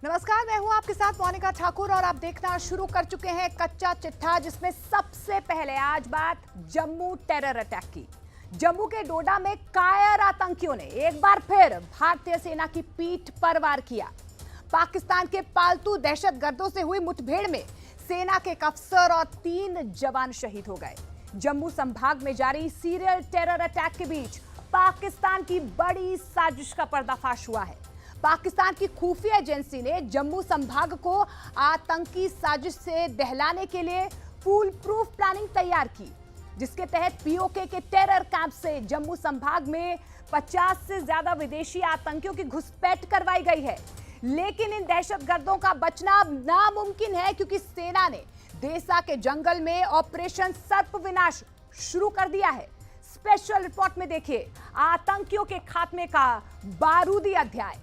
नमस्कार, मैं हूं आपके साथ मोनिका ठाकुर और आप देखना शुरू कर चुके हैं कच्चा चिट्ठा, जिसमें सबसे पहले आज बात जम्मू टेरर अटैक की। जम्मू के डोडा में कायर आतंकियों ने एक बार फिर भारतीय सेना की पीठ पर वार किया। पाकिस्तान के पालतू दहशतगर्दों से हुई मुठभेड़ में सेना के एक अफसर और 3 जवान शहीद हो गए। जम्मू संभाग में जारी सीरियल टेरर अटैक के बीच पाकिस्तान की बड़ी साजिश का पर्दाफाश हुआ है। पाकिस्तान की खुफिया एजेंसी ने जम्मू संभाग को आतंकी साजिश से दहलाने के लिए फूल प्रूफ प्लानिंग तैयार की, जिसके तहत पीओके के टेरर कैंप से जम्मू संभाग में 50 से ज्यादा विदेशी आतंकियों की घुसपैठ करवाई गई है। लेकिन इन दहशतगर्दों का बचना अब नामुमकिन है, क्योंकि सेना ने देसा के जंगल में ऑपरेशन सर्प विनाश शुरू कर दिया है। स्पेशल रिपोर्ट में देखिए आतंकियों के खात्मे का बारूदी अध्याय।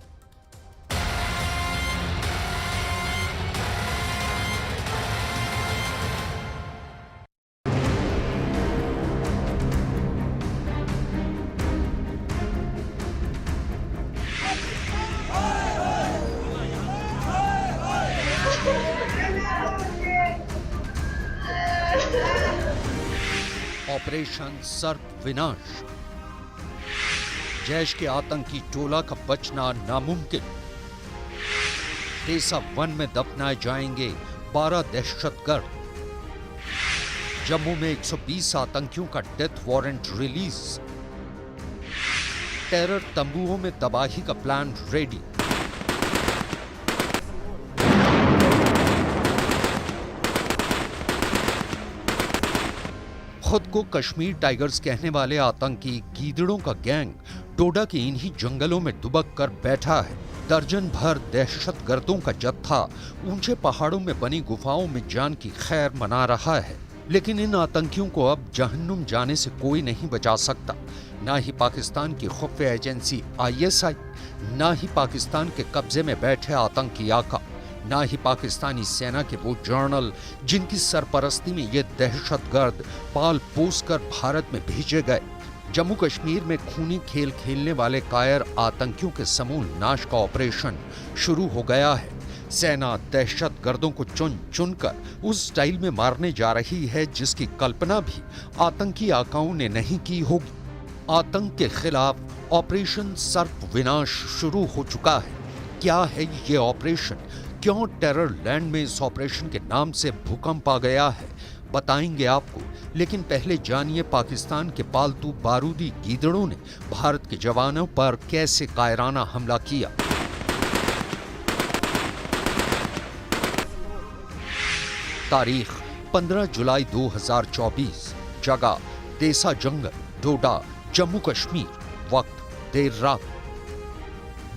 ऑपरेशन सर्प विनाश। जैश के आतंकी टोला का बचना नामुमकिन। देसा वन में दफनाए जाएंगे 12 दहशतगर्द। जम्मू में 120 आतंकियों का डेथ वारंट रिलीज। टेरर तंबुओं में तबाही का प्लान रेडी। खुद को कश्मीर टाइगर्स कहने वाले आतंकी गीदड़ों का गैंग डोडा के इन्हीं जंगलों में दुबक कर बैठा है। दर्जन भर दहशतगर्दों का जत्था ऊंचे पहाड़ों में बनी गुफाओं में जान की खैर मना रहा है। लेकिन इन आतंकियों को अब जहन्नुम जाने से कोई नहीं बचा सकता। ना ही पाकिस्तान की खुफिया एजेंसी ISI, ना ही पाकिस्तान के कब्जे में बैठे आतंकी आका, ना ही पाकिस्तानी सेना के वो जर्नल जिनकी सरपरस्ती में ये दहशतगर्द पाल पोस कर भारत में भेजे गए। जम्मू कश्मीर में खूनी खेल खेलने वाले कायर आतंकियों के समूल नाश का ऑपरेशन शुरू हो गया है। सेना दहशतगर्दों को चुन चुनकर उस स्टाइल में मारने जा रही है जिसकी कल्पना भी आतंकी आकाओं ने नहीं की होगी। आतंक के खिलाफ ऑपरेशन सर्प विनाश शुरू हो चुका है। क्या है ये ऑपरेशन? क्यों टेरर लैंड में इस ऑपरेशन के नाम से भूकंप आ गया है, बताएंगे आपको। लेकिन पहले जानिए पाकिस्तान के पालतू बारूदी गीदड़ों ने भारत के जवानों पर कैसे कायराना हमला किया। तारीख 15 जुलाई 2024। जगह देसा जंगल, डोडा, जम्मू कश्मीर। वक्त देर रात।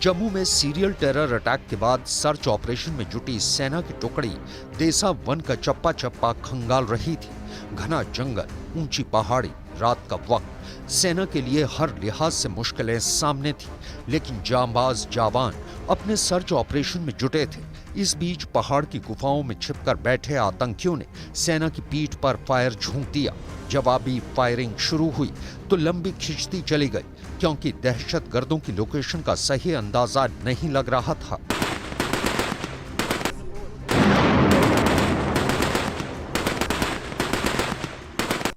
जम्मू में सीरियल टेरर अटैक के बाद सर्च ऑपरेशन में जुटी सेना की टुकड़ी देसा वन का चप्पा चप्पा खंगाल रही थी। घना जंगल, ऊंची पहाड़ी, रात का वक्त सेना के लिए हर लिहाज से मुश्किलें सामने थी। लेकिन जांबाज जवान अपने सर्च ऑपरेशन में जुटे थे। इस बीच पहाड़ की गुफाओं में छिपकर बैठे आतंकियों ने सेना की पीठ पर फायर झोंक दिया। जवाबी फायरिंग शुरू हुई तो लंबी खिंचती चली गई, क्योंकि दहशतगर्दों की लोकेशन का सही अंदाजा नहीं लग रहा था।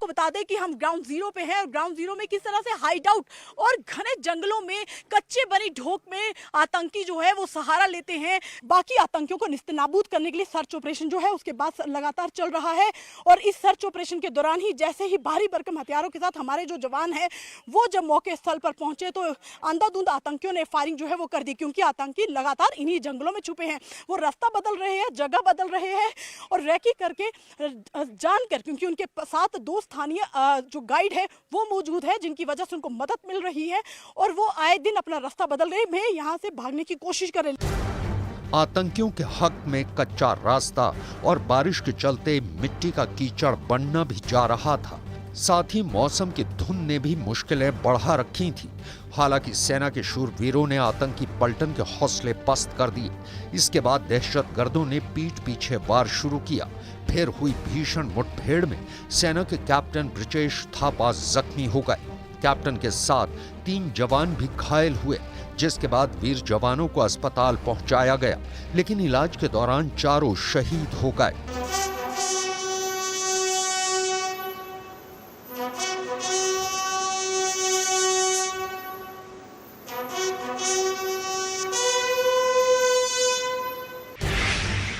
बता दें कि हम ग्राउंड जीरो पे हैं और ग्राउंड जीरो में किस तरह से हाइड आउट और घने जंगलों में कच्चे बनी ढोक में आतंकी जो है वो सहारा लेते हैं। बाकी आतंकियों को निस्तनाबूद करने के लिए सर्च ऑपरेशन जो है उसके बाद लगातार चल रहा है। और इस सर्च ऑपरेशन के दौरान ही जैसे ही भारी भरकम हथियारों के साथ हमारे जो जवान हैं वो जब मौके स्थल पर पहुंचे तो अंधाधुंध आतंकियों ने फायरिंग जो है वो कर दी, क्योंकि आतंकी लगातार इन्हीं जंगलों में छुपे हैं। वो रास्ता बदल रहे हैं, जगह बदल रहे हैं और रैकी करके जानकर, क्योंकि उनके साथ 2 स्थानीय जो गाइड है वो मौजूद है, जिनकी वजह से उनको मदद मिल रही है और वो आए दिन अपना रास्ता बदल रहे हैं, यहाँ से भागने की कोशिश कर रहे हैं। आतंकियों के हक में कच्चा रास्ता और बारिश के चलते मिट्टी का कीचड़ बनना भी जा रहा था। साथ ही मौसम की धुंध ने भी मुश्किलें बढ़ा रखी थी। हालांकि सेना के शूरवीरों ने आतंकी पलटन के हौसले पस्त कर दिए। इसके बाद दहशतगर्दों ने पीठ पीछे वार शुरू किया। फिर हुई भीषण मुठभेड़ में सेना के कैप्टन ब्रिजेश थापा जख्मी हो गए। कैप्टन के साथ 3 जवान भी घायल हुए। जिसके बाद वीर जवानों को अस्पताल पहुंचाया गया, लेकिन इलाज के दौरान चारों शहीद हो गए।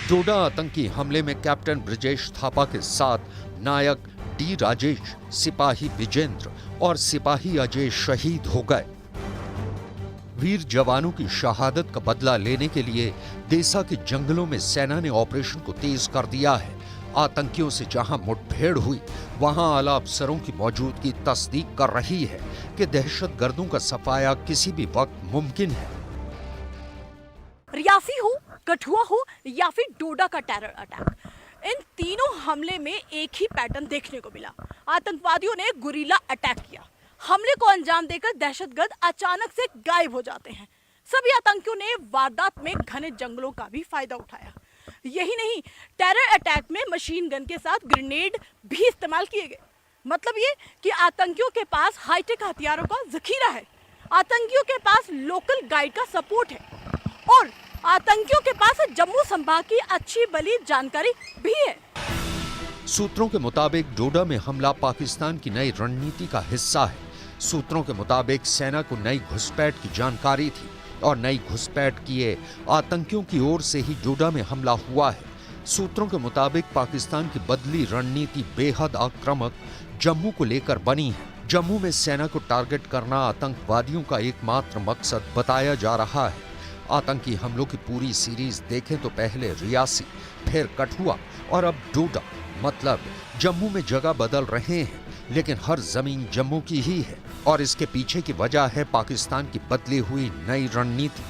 डोडा आतंकी हमले में कैप्टन ब्रिजेश थापा के साथ नायक डी राजेश, सिपाही विजेंद्र और सिपाही अजय शहीद हो गए। वीर जवानों की शहादत का बदला लेने के लिए देसा के जंगलों में सेना ने ऑपरेशन को तेज कर दिया है। आतंकियों से जहां मुठभेड़ हुई, वहां आला अफसरों की मौजूदगी तस्दीक कर रही है कि दहशतगर्दों का सफाया किसी भी वक्त मुमकिन है। रियासी हो, कठुआ हो या फिर डोडा का टेरर अटैक, इन तीनों हमले में एक ही पैटर्न देखने को मिला। आतंकवादियों ने गुरीला अटैक किया। हमले को अंजाम देकर दहशतगर्द अचानक से गायब हो जाते हैं। सभी आतंकियों ने वारदात में घने जंगलों का भी फायदा उठाया। यही नहीं, टेरर अटैक में मशीन गन के साथ ग्रेनेड भी इस्तेमाल किए गए। मतलब ये कि आतंकियों के पास हाईटेक हथियारों का जखीरा है, आतंकियों के पास लोकल गाइड का सपोर्ट है और आतंकियों के पास जम्मू संभाग की अच्छी भली जानकारी भी है। सूत्रों के मुताबिक डोडा में हमला पाकिस्तान की नई रणनीति का हिस्सा है। सूत्रों के मुताबिक सेना को नई घुसपैठ की जानकारी थी और नई घुसपैठ किए आतंकियों की ओर से ही डोडा में हमला हुआ है। सूत्रों के मुताबिक पाकिस्तान की बदली रणनीति बेहद आक्रामक जम्मू को लेकर बनी है। जम्मू में सेना को टारगेट करना आतंकवादियों का एकमात्र मकसद बताया जा रहा है। आतंकी हमलों की पूरी सीरीज देखें तो पहले रियासी, फिर कठुआ और अब डोडा, मतलब जम्मू में जगह बदल रहे हैं, लेकिन हर जमीन जम्मू की ही है और इसके पीछे की वजह है पाकिस्तान की बदली हुई नई रणनीति।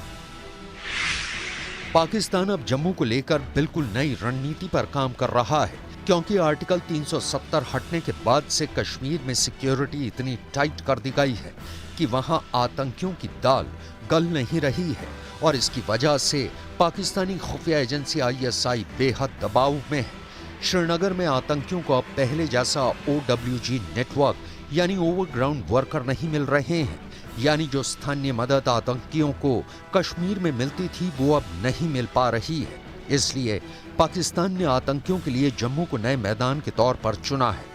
पाकिस्तान अब जम्मू को लेकर बिल्कुल नई रणनीति पर काम कर रहा है, क्योंकि आर्टिकल 370 हटने के बाद से कश्मीर में सिक्योरिटी इतनी टाइट कर दी गई है कि वहां आतंकियों की दाल गल नहीं रही है और इसकी वजह से पाकिस्तानी खुफिया एजेंसी ISI बेहद दबाव में है। श्रीनगर में आतंकियों को अब पहले जैसा OWG नेटवर्क यानी ओवरग्राउंड वर्कर नहीं मिल रहे हैं, यानी जो स्थानीय मदद आतंकियों को कश्मीर में मिलती थी वो अब नहीं मिल पा रही है। इसलिए पाकिस्तान ने आतंकियों के लिए जम्मू को नए मैदान के तौर पर चुना है।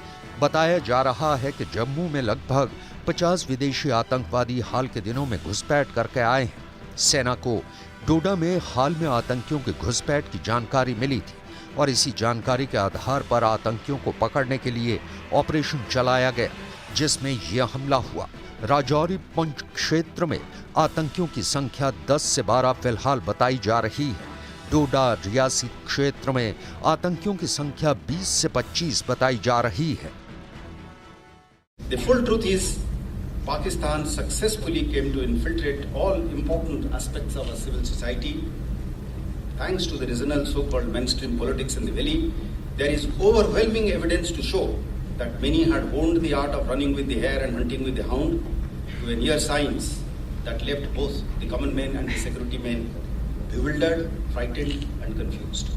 बताया जा रहा है कि जम्मू में लगभग 50 विदेशी आतंकवादी हाल के दिनों में घुसपैठ करके आए हैं। सेना को डोडा में हाल में आतंकियों के घुसपैठ की जानकारी मिली थी और इसी जानकारी के आधार पर आतंकियों को पकड़ने के लिए ऑपरेशन चलाया गया, जिसमें यह हमला हुआ। राजौरी पुंछ क्षेत्र में आतंकियों की संख्या 10 से 12 फिलहाल बताई जा रही है। डोडा रियासी क्षेत्र में आतंकियों की संख्या 20 से 25 बताई जा रही है। The full truth is, Pakistan successfully came to infiltrate all important aspects of our civil society. Thanks to the regional so-called mainstream politics in the valley, there is overwhelming evidence to show that many had honed the art of running with the hare and hunting with the hound to a near science that left both the common men and the security men bewildered, frightened and confused.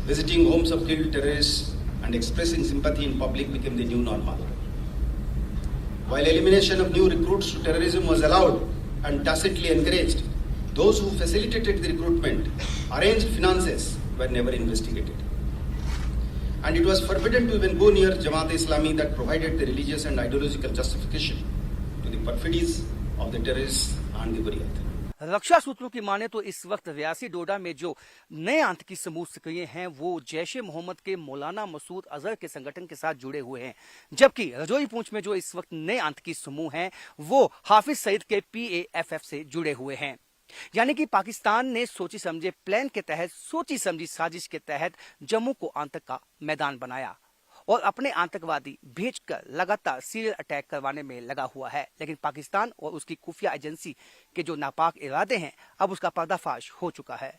Visiting homes of killed terrorists and expressing sympathy in public became the new normal. While elimination of new recruits to terrorism was allowed and tacitly encouraged, those who facilitated the recruitment, arranged finances, were never investigated. And it was forbidden to even go near Jamaat-e-Islami that provided the religious and ideological justification to the perfidies of the terrorists and the Buriyat. रक्षा सूत्रों की माने तो इस वक्त रियासी डोडा में जो नए आतंकी समूह सक्रिय हैं वो जैश ए मोहम्मद के मौलाना मसूद अजहर के संगठन के साथ जुड़े हुए हैं, जबकि रजौरी पूंछ में जो इस वक्त नए आतंकी समूह हैं वो हाफिज सईद के PAFF से जुड़े हुए हैं। यानी कि पाकिस्तान ने सोची समझे प्लान के तहत, सोची समझी साजिश के तहत जम्मू को आतंक का मैदान बनाया और अपने आतंकवादी भेजकर लगातार सीरियल अटैक करवाने में लगा हुआ है। लेकिन पाकिस्तान और उसकी खुफिया एजेंसी के जो नापाक इरादे हैं, अब उसका पर्दाफाश हो चुका है।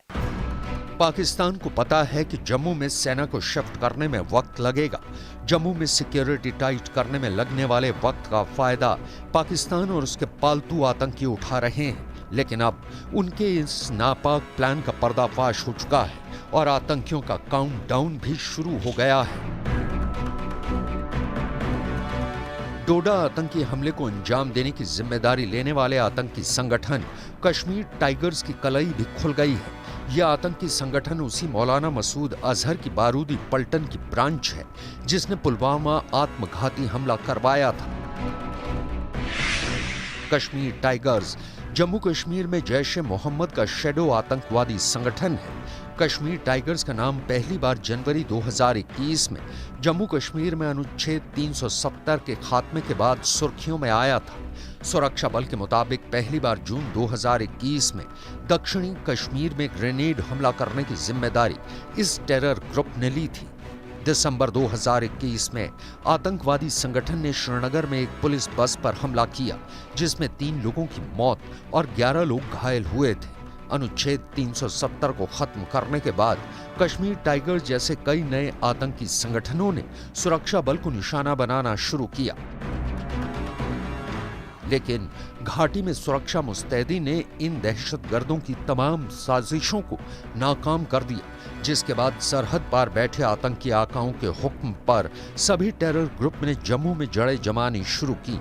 पाकिस्तान को पता है कि जम्मू में सेना को शिफ्ट करने में वक्त लगेगा। जम्मू में सिक्योरिटी टाइट करने में लगने वाले वक्त का फायदा पाकिस्तान और उसके पालतू आतंकी उठा रहे हैं, लेकिन अब उनके इस नापाक प्लान का पर्दाफाश हो चुका है और आतंकियों का काउंटडाउन भी शुरू हो गया है। डोडा आतंकी हमले को अंजाम देने की जिम्मेदारी लेने वाले आतंकी संगठन कश्मीर टाइगर्स की कलई भी खुल गई है। यह आतंकी संगठन उसी मौलाना मसूद अजहर की बारूदी पलटन की ब्रांच है जिसने पुलवामा आत्मघाती हमला करवाया था। कश्मीर टाइगर्स जम्मू कश्मीर में जैश ए मोहम्मद का शैडो आतंकवादी संगठन है। कश्मीर टाइगर्स का नाम पहली बार जनवरी 2021 में जम्मू कश्मीर में अनुच्छेद 370 के खात्मे के बाद सुर्खियों में आया था। सुरक्षा बल के मुताबिक पहली बार जून 2021 में दक्षिणी कश्मीर में ग्रेनेड हमला करने की जिम्मेदारी इस टेरर ग्रुप ने ली थी। दिसंबर 2021 में आतंकवादी संगठन ने श्रीनगर में एक पुलिस बस पर हमला किया जिसमें 3 लोगों की मौत और 11 लोग घायल हुए थे। अनुच्छेद 370 को खत्म करने के बाद कश्मीर टाइगर्स जैसे कई नए आतंकी संगठनों ने सुरक्षा बल को निशाना बनाना शुरू किया, लेकिन घाटी में सुरक्षा मुस्तैदी ने इन दहशतगर्दों की तमाम साजिशों को नाकाम कर दिया, जिसके बाद सरहद पार बैठे आतंकी आकाओं के हुक्म पर सभी टेरर ग्रुप ने जम्मू में जड़ें जमानी शुरू की।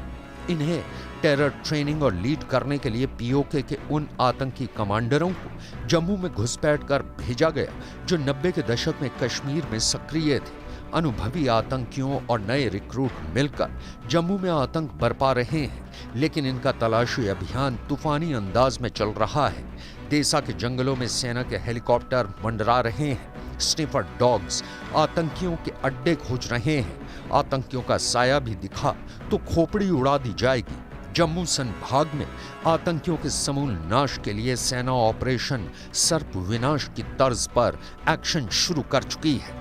इन्हें टेरर ट्रेनिंग और लीड करने के लिए पीओके के उन आतंकी कमांडरों को जम्मू में घुसपैठ कर भेजा गया जो 90 के दशक में कश्मीर में सक्रिय थे। अनुभवी आतंकियों और नए रिक्रूट मिलकर जम्मू में आतंक बरपा रहे हैं, लेकिन इनका तलाशी अभियान तूफानी अंदाज में चल रहा है। देसा के जंगलों में सेना के हेलीकॉप्टर मंडरा रहे हैं। स्निफर डॉग्स आतंकियों के अड्डे खोज रहे हैं। आतंकियों का साया भी दिखा तो खोपड़ी उड़ा दी जाएगी। जम्मू संभाग में आतंकियों के समूल नाश के लिए सेना ऑपरेशन सर्प विनाश की तर्ज पर एक्शन शुरू कर चुकी है।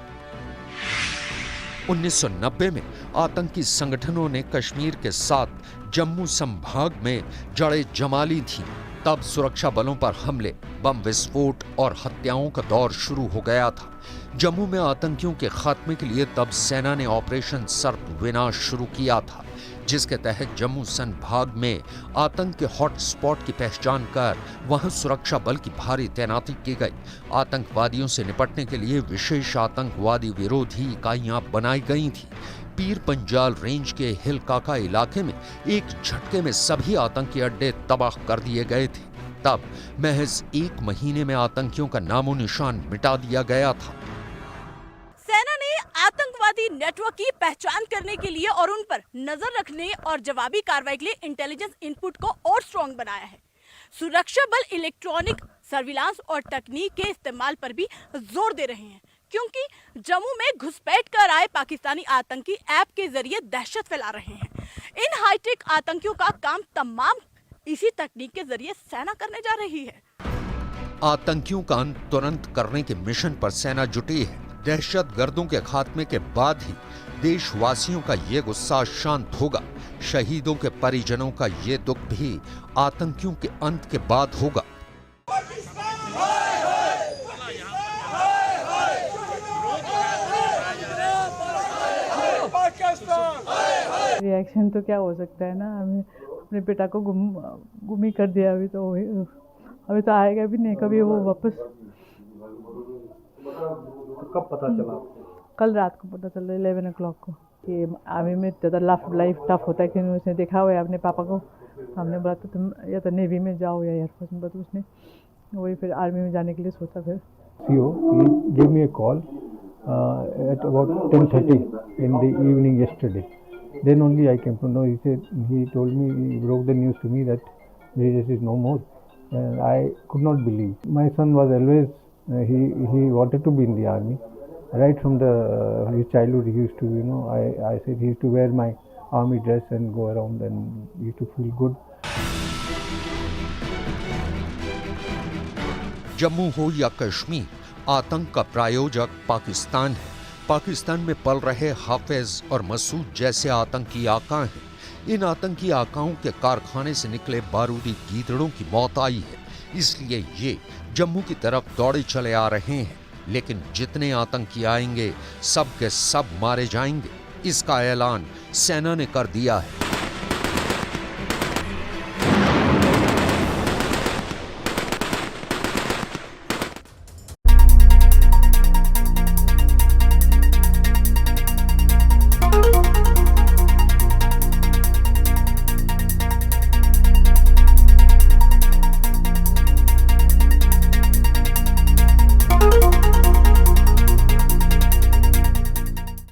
1990 में आतंकी संगठनों ने कश्मीर के साथ जम्मू संभाग में जड़ें जमा ली थी। तब सुरक्षा बलों पर हमले, बम विस्फोट और हत्याओं का दौर शुरू हो गया था। जम्मू में आतंकियों के खात्मे के लिए तब सेना ने ऑपरेशन सर्प विनाश शुरू किया था, जिसके तहत जम्मू संभाग में आतंक के हॉट स्पॉट की पहचान कर वहां सुरक्षा बल की भारी तैनाती की गई। आतंकवादियों से निपटने के लिए विशेष आतंकवादी विरोधी इकाइयां बनाई गई थी। पीर पंजाल रेंज के हिल काका इलाके में एक झटके में सभी आतंकी अड्डे तबाह कर दिए गए थे। तब महज 1 महीने में आतंकियों का नामो निशान मिटा दिया गया था। सेना ने आतंकवादी नेटवर्क की पहचान करने के लिए और उन पर नजर रखने और जवाबी कार्रवाई के लिए इंटेलिजेंस इनपुट को और स्ट्रॉन्ग बनाया है। सुरक्षा बल इलेक्ट्रॉनिक सर्विलांस और तकनीक के इस्तेमाल पर भी जोर दे रहे हैं, क्योंकि जम्मू में घुसपैठ कर आए पाकिस्तानी आतंकी ऐप के जरिए दहशत फैला रहे हैं। इन हाईटेक आतंकियों का काम तमाम इसी तकनीक के जरिए सेना करने जा रही है। आतंकियों का अंत तुरंत करने के मिशन पर सेना जुटी है। दहशतगर्दों के खात्मे के बाद ही देशवासियों का ये गुस्सा शांत होगा। शहीदों के परिजनों का ये दुख भी आतंकियों के अंत के बाद होगा। रिएक्शन तो क्या हो सकता है ना, हमें अपने बेटा को गुम ही कर दिया। अभी तो आएगा भी नहीं कभी वो वापस। तो कब पता चला? कल रात को पता चला 11 o'clock को कि आर्मी में ज़्यादा लाइफ टफ होता है। कि उसने देखा हुआ है अपने पापा को। हमने बोला तो तुम या तो नेवी में जाओ या एयरफोर्स में, तो उसने वही फिर आर्मी में जाने के लिए सोचा। फिर he gave me a call at about 10:30 in the evening yesterday. Then only I came to know. He told me, he broke the news to me that British is no more. And I could not believe. My son was always he wanted to be in the army. Right from his childhood, he used to, I said he used to wear my army dress and go around, and he used to feel good. Jammu हो या कश्मीर, आतंक का प्रायोजक पाकिस्तान है। पाकिस्तान में पल रहे हाफिज और मसूद जैसे आतंकी आका हैं। इन आतंकी आकाओं के कारखाने से निकले बारूदी गीदड़ों की मौत आई है, इसलिए ये जम्मू की तरफ दौड़े चले आ रहे हैं। लेकिन जितने आतंकी आएंगे सब के सब मारे जाएंगे, इसका ऐलान सेना ने कर दिया है।